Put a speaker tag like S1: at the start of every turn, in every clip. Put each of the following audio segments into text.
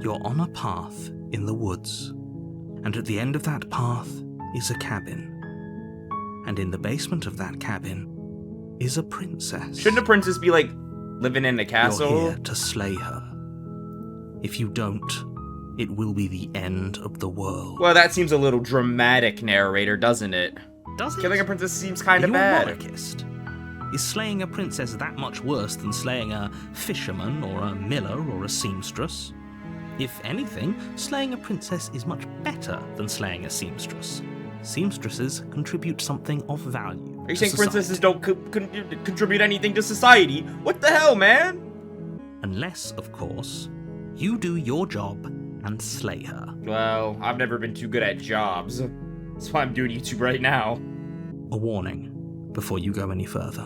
S1: You're on a path in the woods, and at the end of that path is a cabin. And in the basement of that cabin is a princess.
S2: Shouldn't a princess be, like, living in a castle?
S1: You're here to slay her. If you don't, it will be the end of the world.
S2: Well, that seems a little dramatic, narrator, doesn't it?
S1: Does it?
S2: Killing a princess seems kind of
S1: You're
S2: bad.
S1: a monarchist. Is slaying a princess that much worse than slaying a fisherman or a miller or a seamstress? If anything, slaying a princess is much better than slaying a seamstress. Seamstresses contribute something of value.
S2: Are you saying princesses don't contribute anything to society? What the hell, man?
S1: Unless, of course, you do your job and slay her.
S2: Well, I've never been too good at jobs. That's why I'm doing YouTube right now.
S1: A warning before you go any further.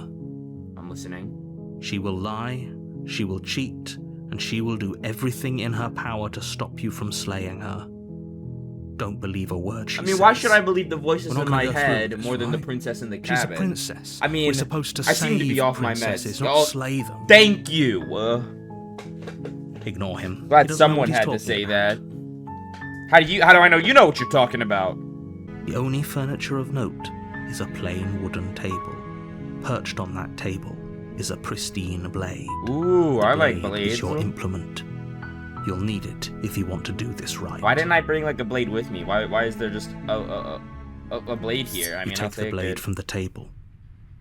S2: I'm listening.
S1: She will lie, she will cheat, and she will do everything in her power to stop you from slaying her. Don't believe a word she says.
S2: I mean, why should I believe the voices
S1: We're
S2: in
S1: not
S2: my
S1: gonna go
S2: head
S1: through this,
S2: more than the
S1: right?
S2: princess in the
S1: She's
S2: cabin?
S1: a princess.
S2: I mean,
S1: we're supposed to
S2: I seem to be
S1: save
S2: off my
S1: princesses,
S2: meds.
S1: not
S2: Oh,
S1: slay them.
S2: Thank you.
S1: Ignore him. He
S2: Glad
S1: doesn't know
S2: someone
S1: what he's
S2: had to
S1: talking
S2: say
S1: about.
S2: that. How do I know you know what you're talking about?
S1: The only furniture of note is a plain wooden table. Perched on that table is a pristine blade.
S2: Ooh, I like
S1: Blade
S2: blades.
S1: is your implement. You'll need it if you want to do this right.
S2: Why didn't I bring like a blade with me? Why is there just a blade here? I mean,
S1: you
S2: I'll
S1: take the
S2: take
S1: blade
S2: it.
S1: from the table.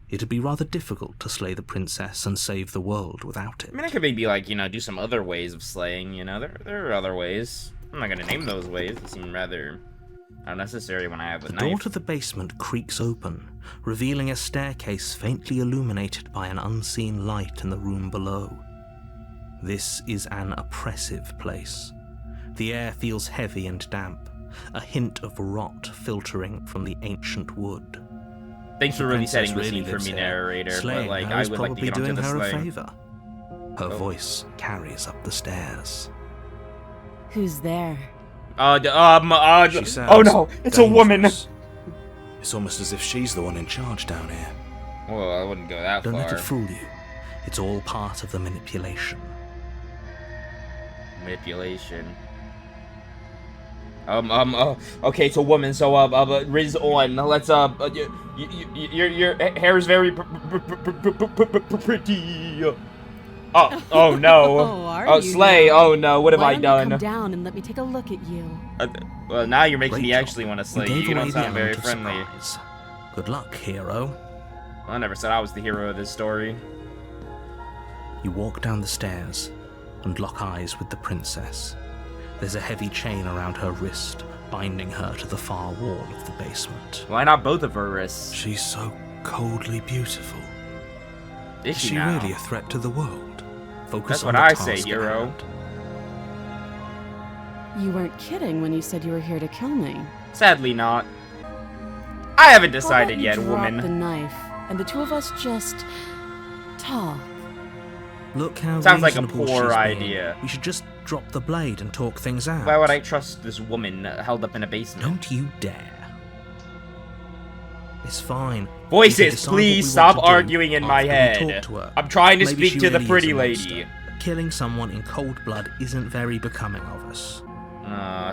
S1: It'd be rather difficult to slay the princess and save the world without it.
S2: I mean, I could maybe like, you know, do some other ways of slaying, you know, there are other ways. I'm not gonna name those ways, they seem rather unnecessary when I have a
S1: The
S2: knife.
S1: door to the basement creaks open, revealing a staircase faintly illuminated by an unseen light in the room below. This is an oppressive place. The air feels heavy and damp, a hint of rot filtering from the ancient wood.
S2: Thanks for really
S1: Princess
S2: setting the
S1: really
S2: scene for
S1: lives
S2: me,
S1: here.
S2: narrator, but
S1: Slaying
S2: like,
S1: her
S2: I
S1: is
S2: would like to
S1: probably
S2: get onto
S1: doing
S2: the
S1: her a
S2: slaying.
S1: favor. Her voice carries up the stairs.
S3: Who's there?
S1: She
S2: Oh
S1: sounds
S2: no, it's a woman!
S1: dangerous. It's almost as if she's the one in charge down here.
S2: Well, I wouldn't go that
S1: Don't
S2: far.
S1: let it fool you. It's all part of the manipulation.
S2: Manipulation. Okay, it's a woman, so, Riz on, let's, your hair is very pretty. Oh no.
S3: Are you
S2: Slay,
S3: now?
S2: oh no, what have
S3: Why
S2: I
S3: don't
S2: done?
S3: you come down and let me take a look at you.
S2: Well, now you're making me
S1: Great
S2: actually
S1: job.
S2: want to slay
S1: You
S2: you.
S1: gave
S2: You
S1: away
S2: don't
S1: the
S2: sound very
S1: element of
S2: friendly.
S1: surprise. Good luck, hero.
S2: Well, I never said I was the hero of this story.
S1: You walk down the stairs and lock eyes with the princess. There's a heavy chain around her wrist, binding her to the far wall of the basement.
S2: Why not both of her wrists?
S1: She's so coldly beautiful.
S2: Is
S1: Is
S2: she
S1: she
S2: now?
S1: really a threat to the world? Focus
S2: That's
S1: on
S2: what
S1: the
S2: I
S1: task
S2: say,
S1: at
S2: hero.
S1: hand.
S3: You weren't kidding when you said you were here to kill me.
S2: Sadly not. I haven't
S3: How about
S2: decided
S3: you
S2: yet,
S3: drop
S2: woman.
S3: the knife, and the two of us just talk.
S1: Look how
S2: Sounds like a
S1: reasonable
S2: poor
S1: she's
S2: idea.
S1: being. We should just drop the blade and talk things out.
S2: Why would I trust this woman held up in a basement?
S1: Don't you dare. It's fine. We can
S2: Voices,
S1: decide what
S2: please
S1: we
S2: stop
S1: want to do
S2: arguing in my
S1: after we
S2: head.
S1: talk to her.
S2: I'm trying to
S1: Maybe
S2: speak
S1: she
S2: to the
S1: really is
S2: pretty
S1: a
S2: lady.
S1: monster. Killing someone in cold blood isn't very becoming of us.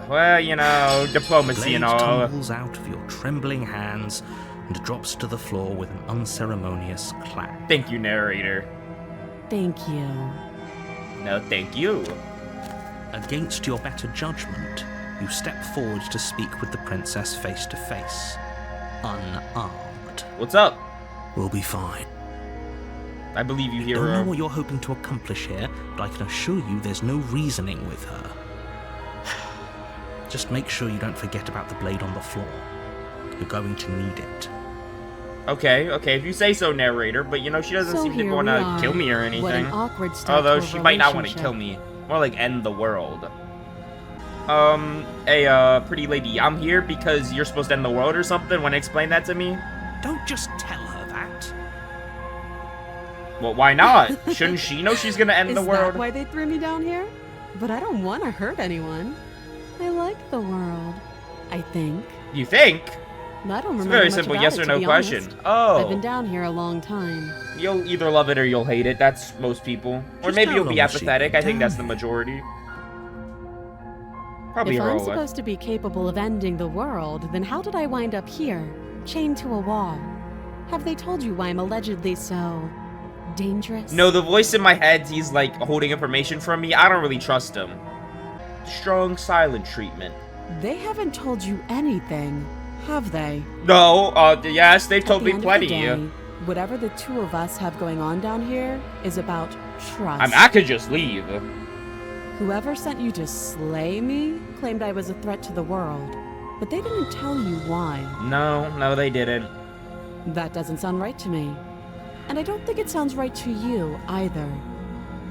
S2: Well, you know, diplomacy
S1: Blade
S2: and all.
S1: tumbles out of your trembling hands and drops to the floor with an unceremonious clack.
S2: Thank you, narrator.
S3: Thank you.
S2: No, thank you.
S1: Against your better judgment, you step forward to speak with the princess face to face, unarmed.
S2: What's up?
S1: We'll be fine.
S2: I believe you,
S1: Don't know
S2: hero.
S1: what you're hoping to accomplish here, but I can assure you there's no reasoning with her. Just make sure you don't forget about the blade on the floor. You're going to need it.
S2: Okay, if you say so, narrator, but you know, she doesn't
S3: So
S2: seem to
S3: here
S2: want
S3: we
S2: to
S3: are.
S2: kill me or
S3: What
S2: anything.
S3: an awkward start
S2: Although
S3: to a
S2: she might not want to
S3: relationship.
S2: kill me. More like end the world. Hey, pretty lady, I'm here because you're supposed to end the world or something. Want to explain that to me?
S1: Don't just tell her that.
S2: Well, why not? Shouldn't she know she's gonna end
S3: Is
S2: the world?
S3: that why they threw me down here? But I don't want to hurt anyone. I like the world, I think.
S2: You think?
S3: I don't remember
S2: It's a very
S3: much
S2: simple
S3: about
S2: yes
S3: it,
S2: or
S3: to
S2: no
S3: be
S2: question.
S3: honest.
S2: Oh.
S3: I've been down here a long time.
S2: You'll either love it or you'll hate it. That's most people. Or
S1: Just
S2: maybe
S1: how
S2: you'll be
S1: long has she
S2: apathetic.
S1: been
S2: I think that's the
S1: down
S2: majority. Probably
S3: If
S2: her
S3: I'm
S2: whole life.
S3: supposed to be capable of ending the world, then how did I wind up here, chained to a wall? Have they told you why I'm allegedly so dangerous?
S2: No, the voice in my head, he's like holding information from me. I don't really trust him. Strong silent treatment.
S3: They haven't told you anything, have they?
S2: No, yes, they've told
S3: At
S2: me
S3: the end of the
S2: plenty.
S3: day, whatever the two of us have going on down here is about trust.
S2: I could just leave.
S3: Whoever sent you to slay me claimed I was a threat to the world, but they didn't tell you why.
S2: No, they didn't.
S3: That doesn't sound right to me. And I don't think it sounds right to you either.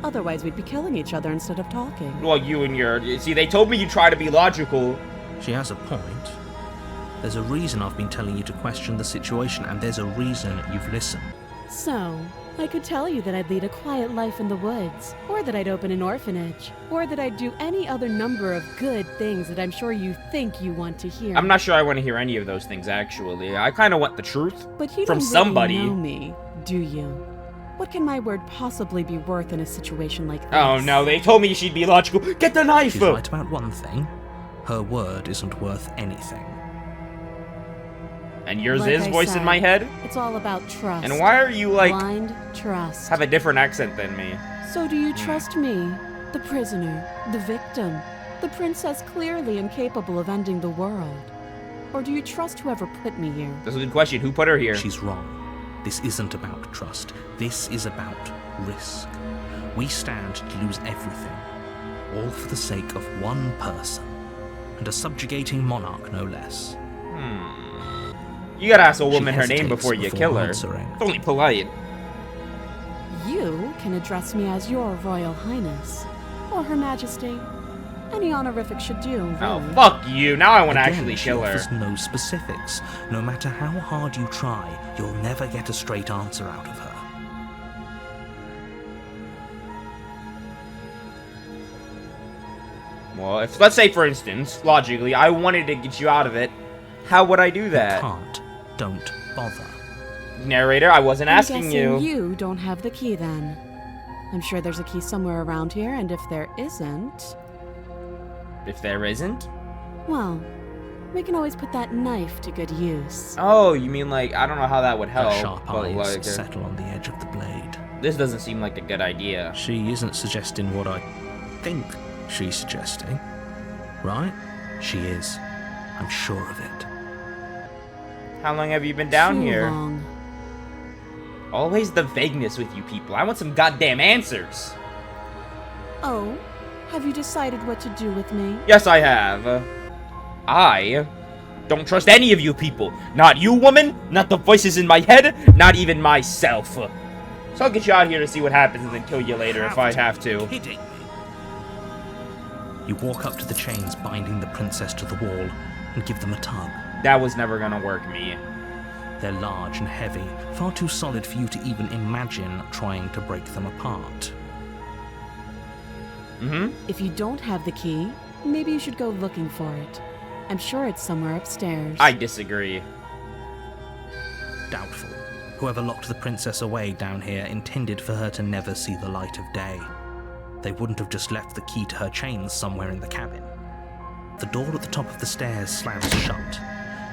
S3: Otherwise, we'd be killing each other instead of talking.
S2: Well, you and your... See, they told me you try to be logical.
S1: She has a point. There's a reason I've been telling you to question the situation, and there's a reason you've listened.
S3: So, I could tell you that I'd lead a quiet life in the woods, or that I'd open an orphanage, or that I'd do any other number of good things that I'm sure you think you want to hear.
S2: I'm not sure I want to hear any of those things, actually. I kind of want the truth
S3: But you
S2: from
S3: don't
S2: somebody.
S3: Really know me, do you? What can my word possibly be worth in a situation like this?
S2: Oh, no, they told me she'd be logical. Get the knife!
S1: She's right about one thing. Her word isn't worth anything.
S2: And yours
S3: Like
S2: is
S3: I
S2: voice in
S3: said,
S2: my head?
S3: It's all about trust.
S2: And why are you, like,
S3: Blind trust.
S2: have a different accent than me?
S3: So do you trust me, the prisoner, the victim, the princess clearly incapable of ending the world? Or do you trust whoever put me here?
S2: That's a good question. Who put her here?
S1: She's wrong. This isn't about trust. This is about risk. We stand to lose everything, all for the sake of one person, and a subjugating monarch, no less.
S2: You gotta ask a
S1: She
S2: woman her name
S1: hesitates
S2: before you
S1: before
S2: kill her.
S1: answering.
S2: It's only polite.
S3: You can address me as your Royal Highness, or Her Majesty. Any honorific should do, really.
S2: Oh, fuck you. Now I want to
S1: Again,
S2: actually
S1: she
S2: kill her.
S1: offers no specifics. No matter how hard you try, you'll never get a straight answer out of her.
S2: Well, if, let's say, for instance, logically, I wanted to get you out of it, how would I do
S1: You
S2: that?
S1: can't. Don't bother.
S2: Narrator, I wasn't
S3: I'm
S2: asking
S3: guessing
S2: you.
S3: you don't have the key then. I'm sure there's a key somewhere around here, and if there isn't,
S2: If there isn't?
S3: well, we can always put that knife to good use.
S2: Oh, you mean like, I don't know how that would help,
S1: Her sharp
S2: but
S1: eyes
S2: like,
S1: settle on the edge of the blade.
S2: this doesn't seem like a good idea.
S1: She isn't suggesting what I think she's suggesting, right? She is. I'm sure of it.
S2: How long have you been down
S3: Too
S2: here?
S3: long.
S2: Always the vagueness with you people. I want some goddamn answers.
S3: Oh, have you decided what to do with me?
S2: Yes, I have. I don't trust any of you people. Not you, woman. Not the voices in my head. Not even myself. So I'll get you out here to see what happens and then kill you later if I have to.
S1: Kidding me? You walk up to the chains binding the princess to the wall and give them a tug.
S2: That was never gonna work, me.
S1: They're large and heavy, far too solid for you to even imagine trying to break them apart.
S3: If you don't have the key, maybe you should go looking for it. I'm sure it's somewhere upstairs.
S2: I disagree.
S1: Doubtful. Whoever locked the princess away down here intended for her to never see the light of day. They wouldn't have just left the key to her chains somewhere in the cabin. The door at the top of the stairs slams shut.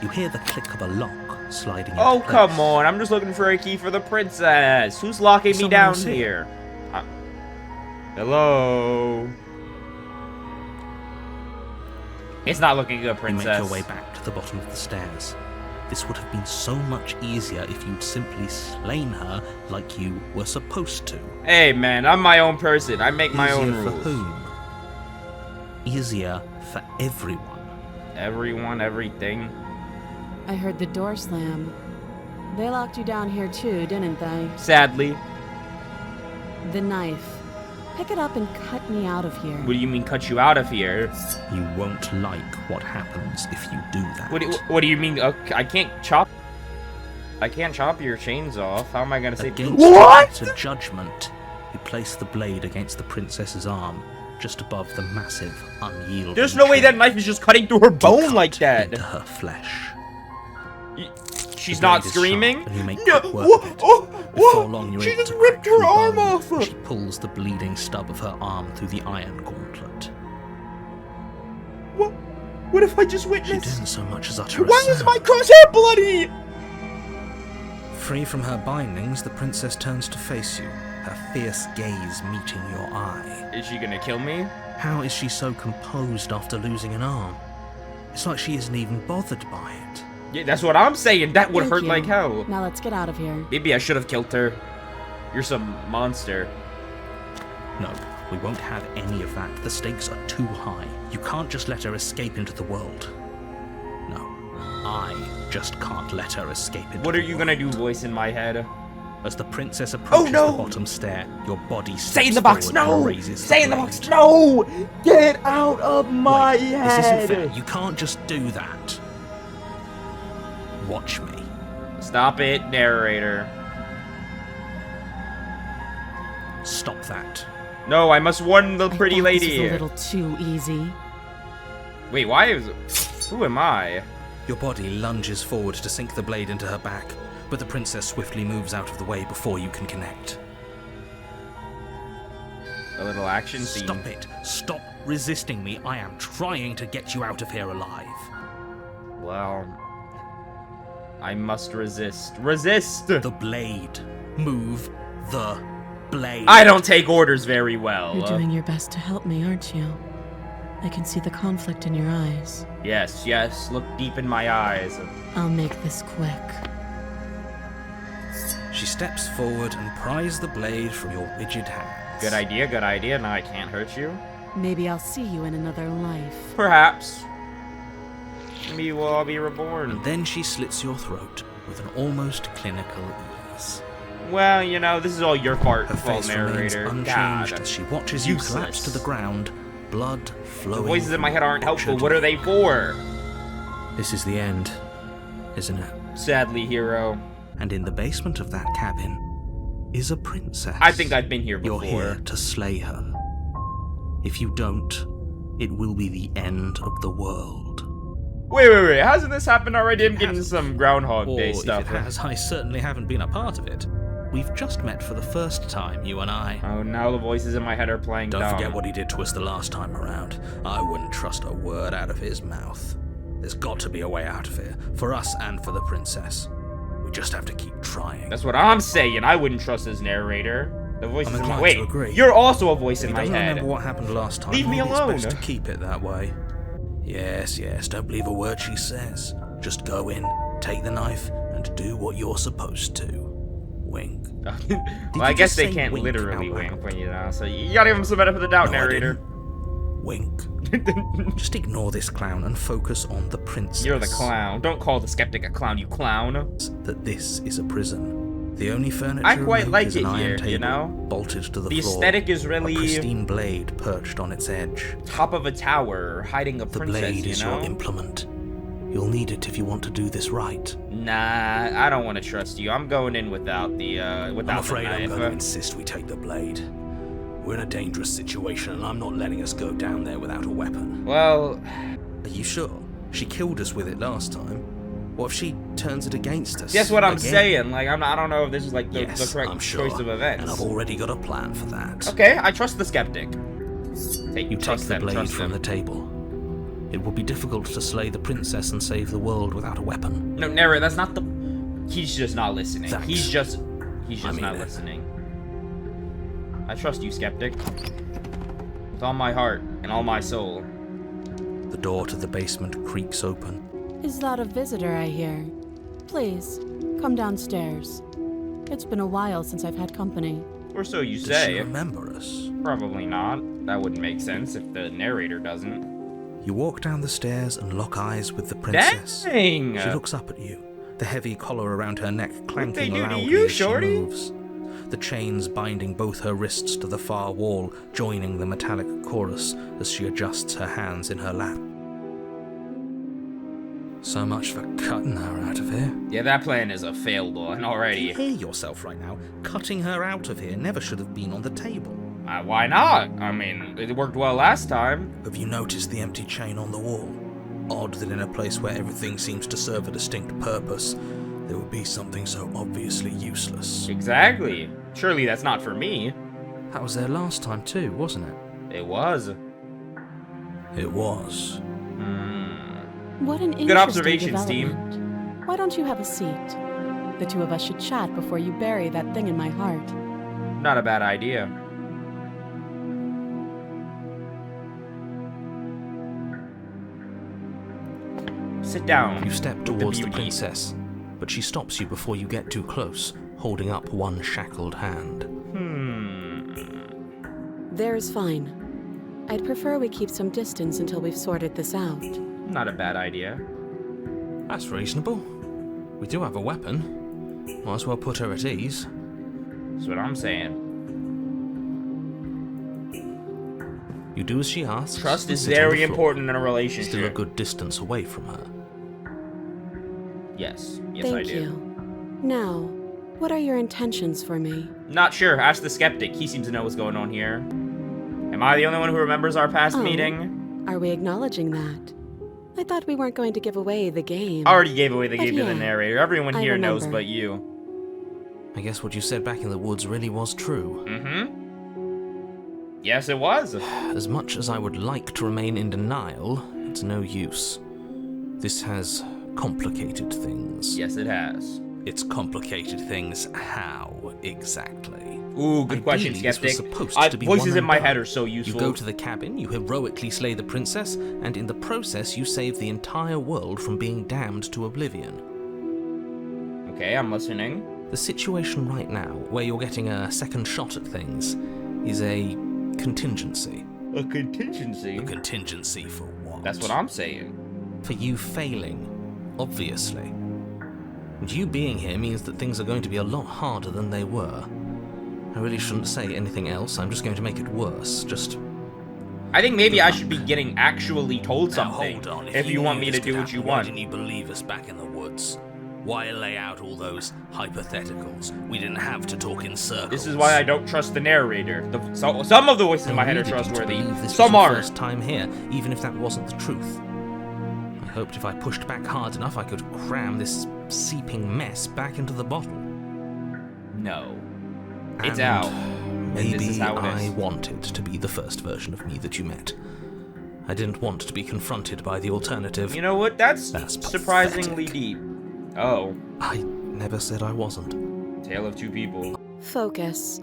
S1: You hear the click of a lock sliding into
S2: Oh,
S1: place.
S2: come on. I'm just looking for a key for the princess. Who's locking me
S1: Someone
S2: down
S1: else
S2: here? Hello? It's not looking good,
S1: You
S2: princess.
S1: make your way back to the bottom of the stairs. This would have been so much easier if you'd simply slain her like you were supposed to.
S2: Hey, man, I'm my own person. I make my own
S1: Easier for
S2: rules.
S1: whom? Easier for everyone.
S2: Everyone, everything.
S3: I heard the door slam. They locked you down here too, didn't they?
S2: Sadly.
S3: The knife. Pick it up and cut me out of here.
S2: What do you mean cut you out of here?
S1: You won't like what happens if you do that.
S2: What do you mean? I can't chop your chains off. How am I gonna save you?
S1: Against the judgment, you place the blade against the princess's arm, just above the massive, unyielding
S2: There's no way
S1: chain.
S2: that knife is just cutting through her bone
S1: Cut
S2: like that.
S1: into her flesh.
S2: She's
S1: The
S2: not
S1: blade is
S2: screaming.
S1: sharp, and you make
S2: No,
S1: quick work
S2: whoa,
S1: of it.
S2: oh,
S1: Before
S2: whoa,
S1: long, you're
S2: she
S1: able
S2: just
S1: to
S2: ripped
S1: crack
S2: her arm
S1: bone.
S2: off.
S1: She pulls the bleeding stub of her arm through the iron gauntlet.
S2: What if I just
S1: She
S2: witnessed?
S1: didn't so much as utter a
S2: Why is
S1: sound.
S2: my crosshair bloody?
S1: Free from her bindings, the princess turns to face you, her fierce gaze meeting your eye.
S2: Is she gonna kill me?
S1: How is she so composed after losing an arm? It's like she isn't even bothered by it.
S2: Yeah, that's what I'm saying. That would
S3: Thank
S2: hurt
S3: you.
S2: like hell.
S3: Now let's get out of here.
S2: Maybe I should have killed her. You're some monster.
S1: No, we won't have any of that. The stakes are too high. You can't just let her escape into the world. No, I just can't let her escape into
S2: What
S1: the
S2: are you
S1: world.
S2: gonna do, voice in my head?
S1: As the princess approaches
S2: no!
S1: the bottom stair, your body
S2: Stay in
S1: steps
S2: the box,
S1: forward and
S2: no!
S1: raises
S2: Stay in the
S1: blade.
S2: box, no! Get out of my
S1: Wait,
S2: head!
S1: this isn't fair. You can't just do that. Watch me.
S2: Stop it, narrator.
S1: Stop that.
S2: No, I must warn the pretty
S3: I thought
S2: lady.
S3: This was a little too easy.
S2: Wait, why is... Who am I?
S1: Your body lunges forward to sink the blade into her back, but the princess swiftly moves out of the way before you can connect.
S2: A little action scene.
S1: Stop it. Stop resisting me. I am trying to get you out of here alive.
S2: Well... I must resist. Resist!
S1: The blade. Move the blade.
S2: I don't take orders very well.
S3: You're doing your best to help me, aren't you? I can see the conflict in your eyes.
S2: Yes, yes, look deep in my eyes.
S3: I'll make this quick.
S1: She steps forward and pries the blade from your rigid hands.
S2: Good idea, now I can't hurt you.
S3: Maybe I'll see you in another life.
S2: Perhaps. Maybe we'll all be reborn.
S1: And then she slits your throat with an almost clinical ease.
S2: Well, you know, this is all your fault,
S1: Her face remains
S2: narrator.
S1: unchanged
S2: God.
S1: as she watches you
S2: Useless.
S1: collapse to the ground, blood
S2: The
S1: flowing.
S2: voices in my
S1: from
S2: head aren't
S1: your
S2: helpful.
S1: butchered
S2: What are they
S1: neck.
S2: for?
S1: This is the end, isn't it?
S2: Sadly, hero.
S1: And in the basement of that cabin is a princess.
S2: I think I've been here
S1: You're
S2: before.
S1: here to slay her. If you don't, it will be the end of the world.
S2: Wait. Hasn't this happened already? I'm getting
S1: hasn't.
S2: some Groundhog
S1: Or
S2: Day
S1: if
S2: stuff.
S1: it has, I certainly haven't been a part of it. We've just met for the first time, you and I.
S2: Oh, now the voices in my head are playing
S1: Don't
S2: dumb.
S1: forget what he did to us the last time around. I wouldn't trust a word out of his mouth. There's got to be a way out of here, for us and for the princess. We just have to keep trying.
S2: That's what I'm saying. I wouldn't trust his narrator. The voices
S1: I'm
S2: in my
S1: inclined
S2: Wait,
S1: to agree.
S2: you're also a voice
S1: If
S2: in
S1: he
S2: my
S1: doesn't
S2: head.
S1: remember what happened last time,
S2: Leave me
S1: maybe
S2: alone.
S1: It's best to keep it that way. Yes, don't believe a word she says. Just go in, take the knife, and do what you're supposed to. Wink.
S2: Well,
S1: you
S2: I guess
S1: just
S2: they
S1: say
S2: can't
S1: wink
S2: literally
S1: out
S2: wink
S1: loud?
S2: when you know. So you gotta give him some benefit of the doubt,
S1: No, I
S2: narrator.
S1: didn't. Wink. Just ignore this clown and focus on the princess.
S2: You're the clown. Don't call the skeptic a clown, you clown.
S1: That this is a prison. The only furniture
S2: I quite
S1: removed
S2: like
S1: is
S2: it
S1: an iron
S2: here,
S1: table,
S2: you know?
S1: bolted to the
S2: The
S1: floor.
S2: aesthetic is
S1: A
S2: really
S1: pristine blade perched on its edge.
S2: top of a tower, hiding a
S1: The
S2: princess,
S1: blade
S2: you
S1: is
S2: know?
S1: your implement. You'll need it if you want to do this right.
S2: Nah, I don't want to trust you. I'm going in without the
S1: I'm afraid I'm
S2: knife.
S1: going to insist we take the blade. We're in a dangerous situation, and I'm not letting us go down there without a weapon.
S2: Well,
S1: Are you sure? She killed us with it last time. What if she turns it against us?
S2: that's what I'm
S1: again?
S2: saying. Like, I don't know if this is like the
S1: Yes,
S2: correct
S1: I'm sure.
S2: choice of events.
S1: And I've already got a plan for that.
S2: Okay, I trust the skeptic.
S1: You take
S2: trust
S1: the
S2: them,
S1: blade
S2: trust
S1: from
S2: them.
S1: the table. It will be difficult to slay the princess and save the world without a weapon.
S2: No, Nara, that's not the. He's just not listening.
S1: Thanks.
S2: He's just
S1: I mean
S2: not
S1: it.
S2: listening. I trust you, skeptic. With all my heart and all my soul.
S1: The door to the basement creaks open.
S3: Is that a visitor I hear? Please, come downstairs. It's been a while since I've had company.
S2: Or so you
S1: Does
S2: say.
S1: she remember us?
S2: Probably not. That wouldn't make sense if the narrator doesn't.
S1: You walk down the stairs and lock eyes with the princess.
S2: Dang!
S1: She looks up at you, the heavy collar around her neck
S2: they
S1: clanking
S2: do to
S1: loudly
S2: you,
S1: as she
S2: shorty?
S1: moves. The chains binding both her wrists to the far wall, joining the metallic chorus as she adjusts her hands in her lap. So much for cutting her out of here.
S2: Yeah, that plan is a failed one already.
S1: Hear yourself right now. Cutting her out of here never should have been on the table.
S2: Why not? I mean, it worked well last time.
S1: Have you noticed the empty chain on the wall? Odd that in a place where everything seems to serve a distinct purpose, there would be something so obviously useless.
S2: Exactly. Surely that's not for me.
S1: That was there last time too, wasn't it?
S2: It was.
S1: It was.
S3: What an
S2: Good
S3: interesting
S2: observations, team.
S3: development. Why don't you have a seat? The two of us should chat before you bury that thing in my heart.
S2: Not a bad idea. Sit down.
S1: You step towards the
S2: beauty.
S1: princess, but she stops you before you get too close, holding up one shackled hand.
S3: There's fine. I'd prefer we keep some distance until we've sorted this out.
S2: Not a bad idea.
S1: That's reasonable. We do have a weapon. Might as well put her at ease.
S2: That's what I'm saying.
S1: You do as she asks.
S2: Trust
S1: and
S2: is
S1: sit on the
S2: very
S1: floor,
S2: important in a relationship.
S1: still a good distance away from her.
S2: Yes. Yes,
S3: Thank
S2: I do.
S3: you. Now, what are your intentions for me?
S2: Not sure. Ask the skeptic. He seems to know what's going on here. Am I the only one who remembers our past
S3: Oh.
S2: meeting?
S3: Are we acknowledging that? I thought we weren't going to give away the game.
S2: I already gave away the
S3: But
S2: game to the
S3: yeah,
S2: narrator. Everyone
S3: I
S2: here knows
S3: remember.
S2: but you.
S1: I guess what you said back in the woods really was true.
S2: Yes, it was.
S1: As much as I would like to remain in denial, it's no use. This has complicated things.
S2: Yes, it has.
S1: It's complicated things how, exactly?
S2: Ooh, good question,
S1: Ideally, this was
S2: skeptic.
S1: supposed to be
S2: Voices
S1: one
S2: in
S1: and
S2: my
S1: done.
S2: head are so
S1: You
S2: useful.
S1: go to the cabin, you heroically slay the princess, and in the process you save the entire world from being damned to oblivion.
S2: Okay, I'm listening.
S1: The situation right now, where you're getting a second shot at things, is a contingency.
S2: A contingency?
S1: A contingency for what?
S2: That's what I'm saying.
S1: For you failing, obviously. And you being here means that things are going to be a lot harder than they were. I really shouldn't say anything else, I'm just going to make it worse. Just...
S2: I think maybe I should be getting actually told
S1: Now,
S2: something.
S1: hold on.
S2: If you want
S1: knew
S2: me
S1: this
S2: to do
S1: could
S2: what you
S1: happen, why
S2: want.
S1: didn't you believe us back in the woods? Why lay out all those hypotheticals? We didn't have to talk in circles.
S2: This is why I don't trust the narrator. Some of the voices in my head are
S1: I needed you to
S2: trustworthy.
S1: believe this
S2: Some
S1: was your
S2: aren't.
S1: first time here, even if that wasn't the truth. I hoped if I pushed back hard enough, I could cram this seeping mess back into the bottle.
S2: No. It's
S1: And
S2: out. And this
S1: Maybe
S2: is how it
S1: I
S2: is.
S1: wanted to be the first version of me that you met. I didn't want to be confronted by the alternative.
S2: You know what? That's
S1: That's
S2: surprisingly
S1: pathetic.
S2: deep. Oh.
S1: I never said I wasn't.
S2: Tale of two people.
S3: Focus.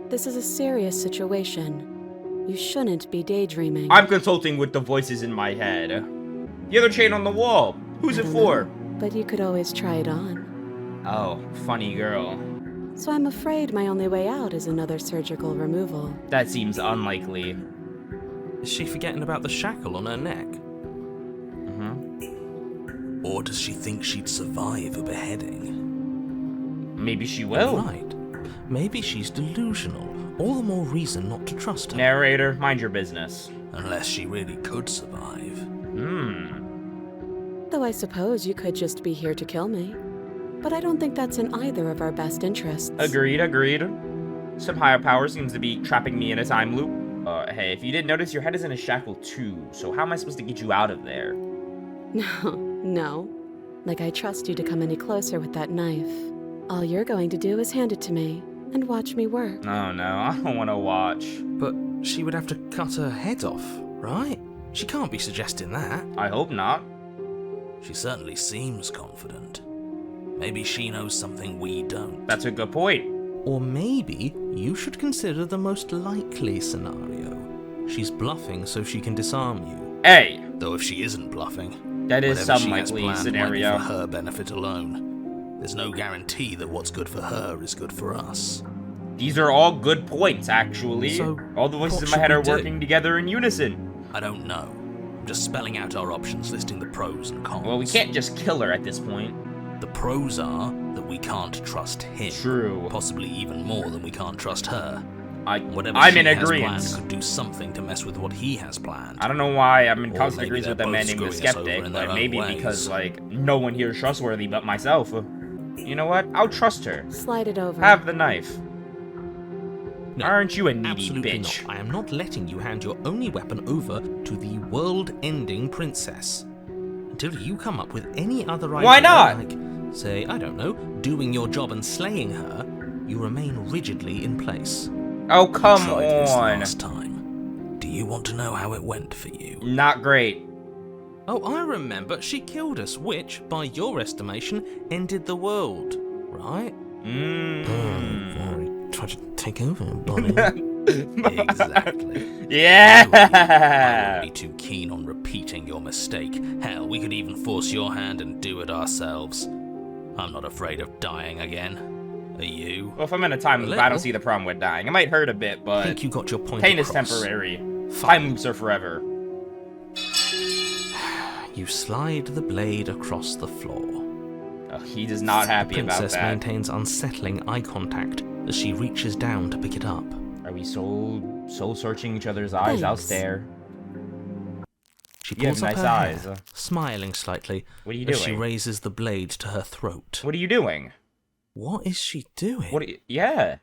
S3: This is a serious situation. You shouldn't be daydreaming.
S2: I'm consulting with the voices in my head. The other chain on the wall. Who's it for?
S3: But you could always try it on.
S2: Oh, funny girl.
S3: So I'm afraid my only way out is another surgical removal.
S2: That seems unlikely.
S1: Is she forgetting about the shackle on her neck? Or does she think she'd survive a beheading?
S2: Maybe she will.
S1: Right. Maybe she's delusional. All the more reason not to trust her.
S2: Narrator, mind your business.
S1: Unless she really could survive.
S3: Though I suppose you could just be here to kill me. But I don't think that's in either of our best interests.
S2: Agreed, agreed. Some higher power seems to be trapping me in a time loop. Hey, if you didn't notice, your head is in a shackle too, so how am I supposed to get you out of there?
S3: No. Like I trust you to come any closer with that knife. All you're going to do is hand it to me and watch me work.
S2: Oh no, I don't want to watch.
S1: But she would have to cut her head off, right? She can't be suggesting that.
S2: I hope not.
S1: She certainly seems confident. Maybe she knows something we don't.
S2: That's a good point.
S1: Or maybe you should consider the most likely scenario. She's bluffing so she can disarm you.
S2: Hey,
S1: Though if she isn't bluffing,
S2: that is
S1: whatever
S2: some
S1: she has
S2: likely
S1: planned
S2: scenario.
S1: might be for her benefit alone. There's no guarantee that what's good for her is good for us.
S2: These are all good points, actually.
S1: So,
S2: all the voices
S1: what
S2: in my
S1: should
S2: head
S1: we
S2: are
S1: do?
S2: working together in unison.
S1: I don't know. I'm just spelling out our options, listing the pros and cons.
S2: Well, we can't just kill her at this point.
S1: The pros are that we can't trust him.
S2: True.
S1: Possibly even more than we can't trust her. Whatever
S2: I'm
S1: she
S2: in
S1: has planned
S2: agreement.
S1: could do something to mess with what he has planned.
S2: I don't know why I'm in
S1: Or
S2: constant
S1: maybe
S2: agreement
S1: they're
S2: with that man
S1: both
S2: named the
S1: screwing us over
S2: Skeptic,
S1: in their
S2: but
S1: own
S2: maybe
S1: ways.
S2: because, like, no one here is trustworthy but myself. You know what? I'll trust her.
S3: Slide it over.
S2: Have the knife.
S1: No,
S2: Aren't you a needy
S1: absolutely
S2: bitch?
S1: not. I am not letting you hand your only weapon over to the world-ending princess. Until you come up with any other idea.
S2: Why not?
S1: Like, say, I don't know, doing your job and slaying her, you remain rigidly in place.
S2: Oh, come
S1: Tried this
S2: on.
S1: last time. Do you want to know how it went for you?
S2: Not great.
S1: Oh, I remember. She killed us, which, by your estimation, ended the world. Right?
S2: Mmm.
S1: Tried to take over, buddy. Exactly.
S2: Yeah!
S1: I'm already too keen on repeating your mistake. Hell, we could even force your hand and do it ourselves. I'm not afraid of dying again. Are you?
S2: Well, if I'm in a time loop, I don't see the problem with dying. It might hurt a bit, but
S1: I think you got your point
S2: pain
S1: across.
S2: is temporary.
S1: Fine.
S2: Time loops are forever.
S1: You slide the blade across the floor.
S2: Oh, he is not happy
S1: The
S2: about
S1: princess
S2: that.
S1: maintains unsettling eye contact as she reaches down to pick it up.
S2: Are we soul searching each other's eyes? I'll
S3: Thanks.
S2: stare.
S1: She
S2: You have
S1: pulls up
S2: nice
S1: her
S2: eyes.
S1: hair, smiling slightly
S2: What are you
S1: as she
S2: doing?
S1: raises the blade to her throat.
S2: What are you doing?
S1: What is she doing?
S2: What? Yeah.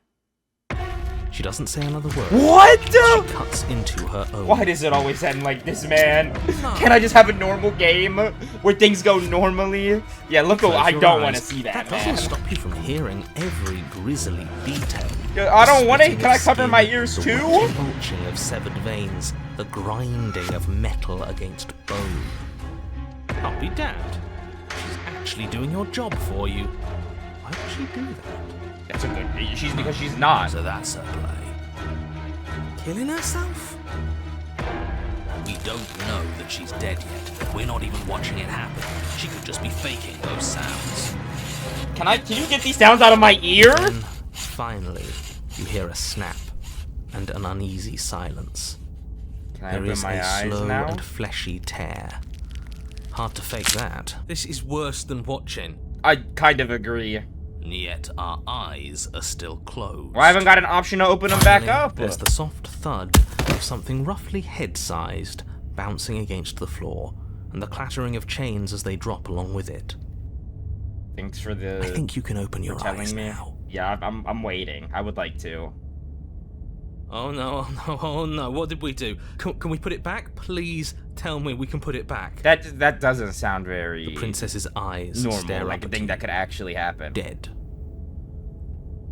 S1: She doesn't say another word.
S2: What?
S1: She cuts into her own.
S2: Why does it always end like this, man? Can I just have a normal game where things go normally? Yeah, look,
S1: Close
S2: I
S1: your
S2: don't
S1: eyes.
S2: want to see that,
S1: That doesn't
S2: man.
S1: stop you from hearing every grisly detail.
S2: I don't want it.
S1: Splitting
S2: Can I
S1: of
S2: cover
S1: skin,
S2: my ears
S1: the
S2: too?
S1: Belching of severed veins, the grinding of metal against bone. I'll be damned. She's actually doing your job for you. Why would she do that?
S2: That's a good. Because she's not.
S1: So that's her play. Killing herself? We don't know that she's dead yet. We're not even watching it happen. She could just be faking those sounds.
S2: Can you get these sounds out of my ear?
S1: Then, finally, you hear a snap and an uneasy silence.
S2: Can I
S1: There
S2: open
S1: is
S2: my
S1: a
S2: eyes
S1: slow
S2: now?
S1: and fleshy tear. Hard to fake that. This is worse than watching.
S2: I kind of agree.
S1: And yet our eyes are still closed.
S2: Well, I haven't got an option to open them back
S1: Finally,
S2: up.
S1: There's the soft thud of something roughly head-sized bouncing against the floor, and the clattering of chains as they drop along with it.
S2: Thanks for the.
S1: I think you can open your
S2: telling
S1: eyes
S2: me.
S1: now.
S2: Yeah, I'm waiting. I would like to.
S1: Oh no, oh no, oh no, what did we do? Can we put it back? Please tell me we can put it back.
S2: That doesn't sound very
S1: The princess's eyes stare
S2: normal,
S1: up
S2: like a
S1: at
S2: thing
S1: you,
S2: that could actually happen.
S1: dead.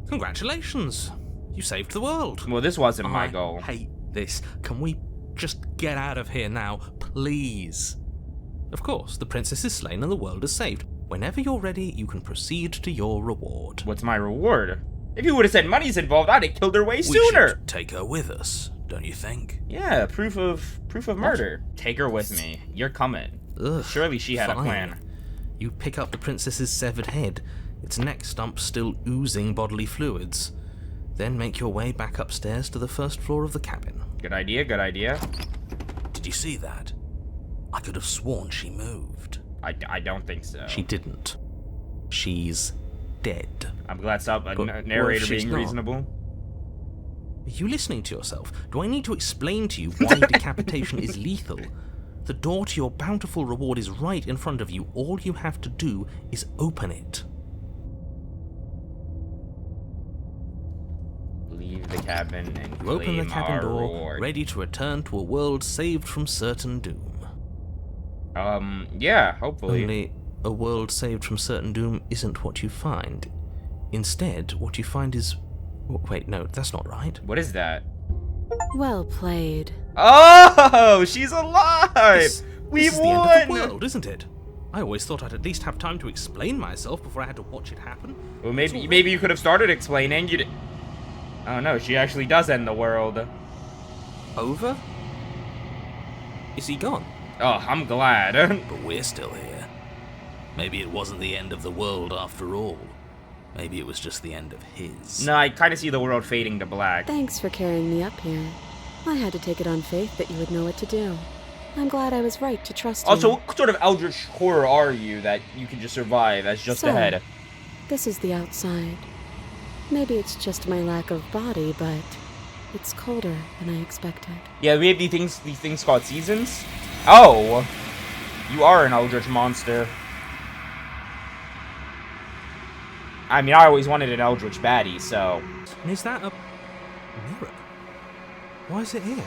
S1: Congratulations, you saved the world.
S2: Well, this wasn't my
S1: I
S2: goal.
S1: hate this. Can we just get out of here now, please? Of course, the princess is slain and the world is saved. Whenever you're ready, you can proceed to your reward.
S2: What's my reward? If you would have said money's involved, I'd have killed her way
S1: We
S2: sooner.
S1: should take her with us, don't you think?
S2: Yeah, proof of murder. Take her with me. You're coming.
S1: Ugh,
S2: Surely she had a
S1: fine.
S2: plan.
S1: You pick up the princess's severed head, its neck stump still oozing bodily fluids. Then make your way back upstairs to the first floor of the cabin.
S2: Good idea, good idea.
S1: Did you see that? I could have sworn she moved.
S2: I don't think so.
S1: She didn't. She's dead.
S2: I'm glad stop a
S1: But what if
S2: narrator
S1: she's
S2: being
S1: not?
S2: reasonable.
S1: Are you listening to yourself? Do I need to explain to you why decapitation is lethal? The door to your bountiful reward is right in front of you. All you have to do is open it.
S2: Leave the cabin and
S1: You open the
S2: claim
S1: cabin
S2: our
S1: door,
S2: reward.
S1: ready to return to a world saved from certain doom.
S2: Yeah, hopefully.
S1: Only a world saved from certain doom isn't what you find. Instead, what you find is... Wait, no, that's not right.
S2: What is that?
S3: Well played.
S2: Oh, she's alive!
S1: This
S2: We
S1: is the
S2: won!
S1: end of the world, isn't it? I always thought I'd at least have time to explain myself before I had to watch it happen.
S2: Well, maybe you could have started explaining. You. Oh no, she actually does end the world.
S1: Over? Is he gone?
S2: Oh, I'm glad.
S1: But we're still here. Maybe it wasn't the end of the world after all. Maybe it was just the end of his.
S2: No, I kind of see the world fading to black.
S3: Thanks for carrying me up here. I had to take it on faith that you would know what to do. I'm glad I was right to trust
S2: Also,
S3: you.
S2: what sort of eldritch horror are you that you can just survive as just
S3: So,
S2: ahead?
S3: This is the outside. Maybe it's just my lack of body, but it's colder than I expected.
S2: Yeah, we have these things called seasons. Oh, you are an eldritch monster. I mean, I always wanted an eldritch baddie, so.
S1: And is that a mirror? Why is it here?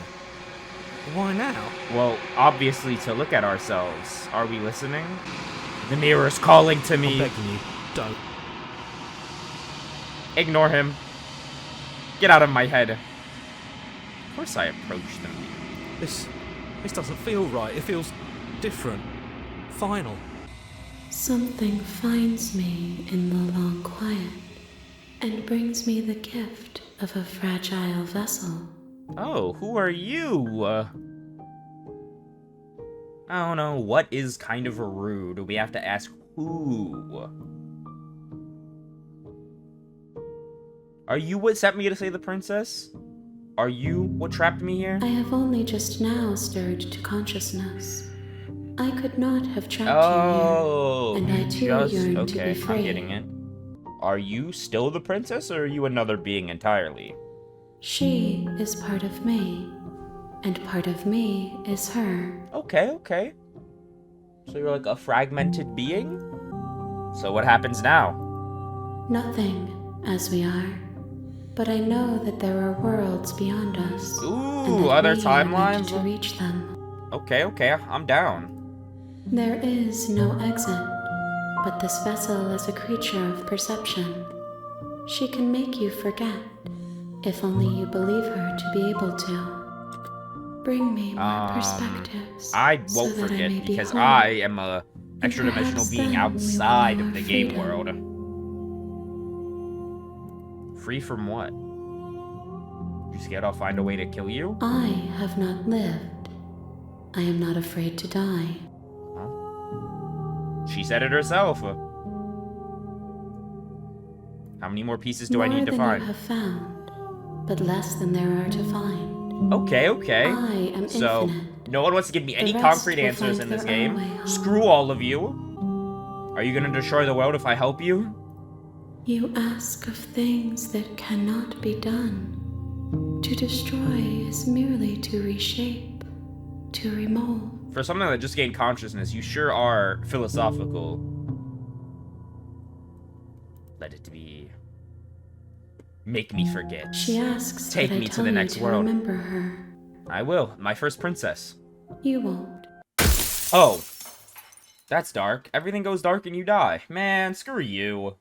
S1: Why now?
S2: Well, obviously to look at ourselves. Are we listening? The mirror's calling to
S1: I'm
S2: me.
S1: begging you, don't.
S2: Ignore him. Get out of my head. Of course I approached them.
S1: This doesn't feel right. It feels different. Final.
S3: Something finds me in the long quiet and brings me the gift of a fragile vessel.
S2: Oh, who are you? I don't know. What is kind of rude? We have to ask who. Are you what sent me to say the princess? Are you what trapped me here?
S3: I have only just now stirred to consciousness. I could not have trapped
S2: Oh,
S3: you here, and I too yearn to
S2: okay,
S3: be free.
S2: I'm getting it. Are you still the princess, or are you another being entirely?
S3: She is part of me, and part of me is her.
S2: Okay. So you're like a fragmented being? So what happens now?
S3: Nothing, as we are. But I know that there are worlds beyond us.
S2: Ooh,
S3: and that
S2: other
S3: we are meant
S2: timelines?
S3: to reach them.
S2: Okay, I'm down.
S3: There is no exit, but this vessel is a creature of perception. She can make you forget, if only you believe her to be able to. Bring me more perspectives.
S2: I
S3: so
S2: won't
S3: that
S2: forget
S3: I may be
S2: because
S3: whole.
S2: I am a extra dimensional
S3: perhaps
S2: being
S3: then we will
S2: outside
S3: know
S2: of the
S3: our
S2: game
S3: freedom.
S2: world. Free from what? You scared I'll find a way to kill you?
S3: I have not lived. I am not afraid to die.
S2: She said it herself. How many more pieces do I need to
S3: More than
S2: find?
S3: you have found, but less than there are to find.
S2: Okay.
S3: I am
S2: So,
S3: infinite.
S2: no one wants to give me any
S3: rest
S2: concrete
S3: will
S2: answers
S3: find
S2: in this
S3: their own
S2: game.
S3: way home.
S2: Screw all of you. Are you gonna destroy the world if I help you?
S3: You ask of things that cannot be done. To destroy is merely to reshape, to remold.
S2: For something that just gained consciousness, you sure are philosophical. Let it be. Make me forget.
S3: She asks
S2: Take
S3: that
S2: me
S3: I
S2: to
S3: tell
S2: the
S3: you
S2: next
S3: to
S2: world.
S3: remember her.
S2: I will. My first princess.
S3: You won't.
S2: Oh. That's dark. Everything goes dark and you die. Man, screw you.